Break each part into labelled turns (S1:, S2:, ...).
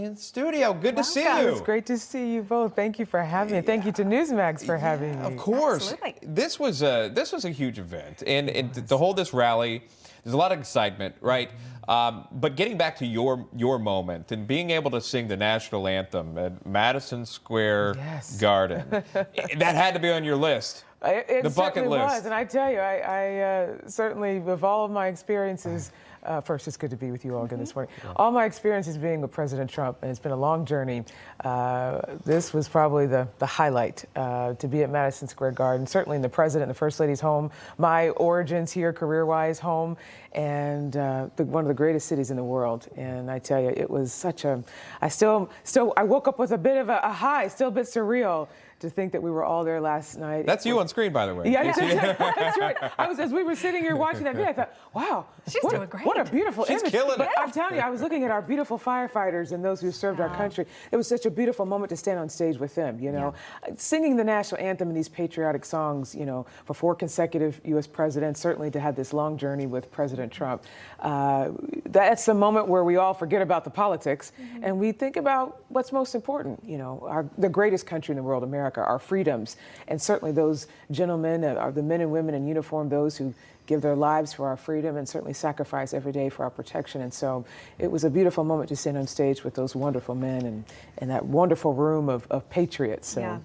S1: in studio. Good to see
S2: Welcome.
S1: you.
S3: It's great to see you both. Thank you for having me. Thank you to Newsmax for having me.
S1: Of course.
S2: Absolutely.
S1: This was a huge event, and to hold this rally, there's a lot of excitement, right? But getting back to your moment and being able to sing the national anthem at Madison Square Garden, that had to be on your list.
S3: It
S1: the bucket
S3: certainly
S1: list.
S3: was, and I tell you, I certainly, with all of my experiences, first, it's good to be with you all again this morning. All my experiences being with President Trump, and it's been a long journey, this was probably the highlight, to be at Madison Square Garden, certainly in the President and the First Lady's home, my origins here, career-wise, home, and one of the greatest cities in the world. And I tell you, it was such a, I woke up with a bit of a high, still a bit surreal, to think that we were all there last night.
S1: That's you on screen, by the way.
S3: Yeah, that's right. As we were sitting here watching that video, I thought, wow,
S2: She's doing great.
S3: What a beautiful
S1: She's
S3: image.
S1: killing
S3: But
S1: it.
S3: I'm telling you, I was looking at our beautiful firefighters and those who served our country. It was such a beautiful moment to stand on stage with them, you know. Singing the national anthem and these patriotic songs, you know, for 4 consecutive U.S. presidents, certainly to have this long journey with President Trump. That's the moment where we all forget about the politics and we think about what's most important, you know, the greatest country in the world, America, our freedoms. And certainly those gentlemen, are the men and women in uniform, those who give their lives for our freedom and certainly sacrifice every day for our protection. And so it was a beautiful moment to stand on stage with those wonderful men and that wonderful room of patriots. So.
S2: Yeah.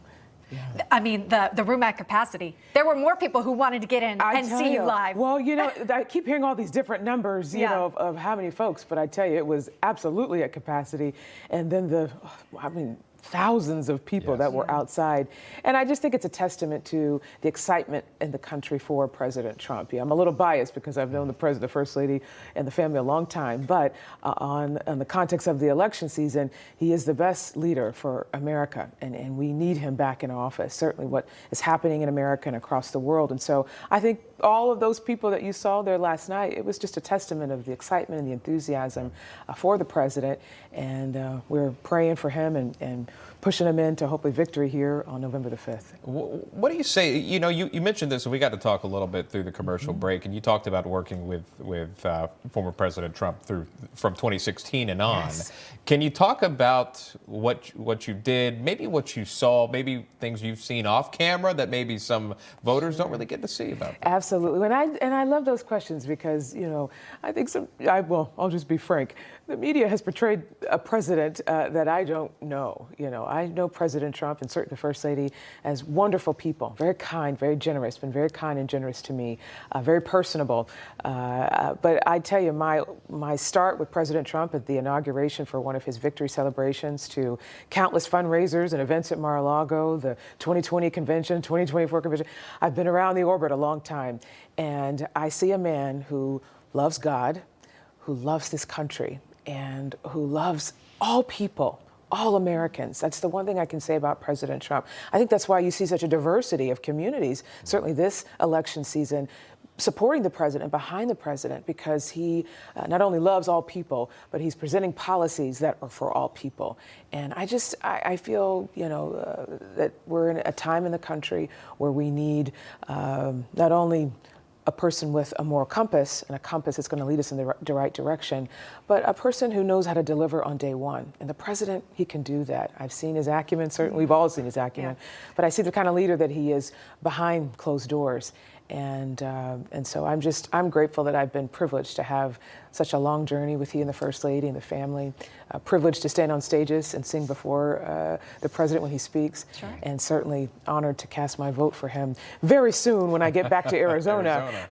S2: I mean, the room at capacity. There were more people who wanted to get in and see you live.
S3: Well, you know, I keep hearing all these different numbers, you know, of how many folks, but I tell you, it was absolutely at capacity. And then thousands of people that were outside. And I just think it's a testament to the excitement in the country for President Trump. Yeah, I'm a little biased because I've known the President, the First Lady, and the family a long time. But on the context of the election season, he is the best leader for America. And we need him back in office, certainly what is happening in America and across the world. And so I think all of those people that you saw there last night, it was just a testament of the excitement and the enthusiasm for the president. And we're praying for him and pushing him into hopefully victory here on November the 5th.
S1: What do you say? You know, you mentioned this, and we got to talk a little bit through the commercial break, and you talked about working with former President Trump from 2016 and on.
S3: Yes.
S1: Can you talk about what you did, maybe what you saw, maybe things you've seen off camera that maybe some voters don't really get to see about that?
S3: Absolutely, and I love those questions because, you know, I think I'll just be frank. The media has portrayed a president that I don't know. You know, I know President Trump and certainly the First Lady as wonderful people, very kind, very generous, been very kind and generous to me, very personable. But I tell you, my start with President Trump at the inauguration for one of his victory celebrations to countless fundraisers and events at Mar-a-Lago, the 2020 convention, 2024 convention, I've been around the orbit a long time. And I see a man who loves God, who loves this country, and who loves all people, all Americans. That's the one thing I can say about President Trump. I think that's why you see such a diversity of communities, certainly this election season, supporting the president, behind the president, because he not only loves all people, but he's presenting policies that are for all people. And I feel, you know, that we're in a time in the country where we need not only a person with a moral compass, and a compass that's going to lead us in the right direction, but a person who knows how to deliver on day one. And the president, he can do that. I've seen his acumen, certainly we've all seen his acumen, but I see the kind of leader that he is behind closed doors. And so I'm grateful that I've been privileged to have such a long journey with he and the First Lady and the family, privileged to stand on stages and sing before the president when he speaks, and certainly honored to cast my vote for him very soon when I get back to Arizona.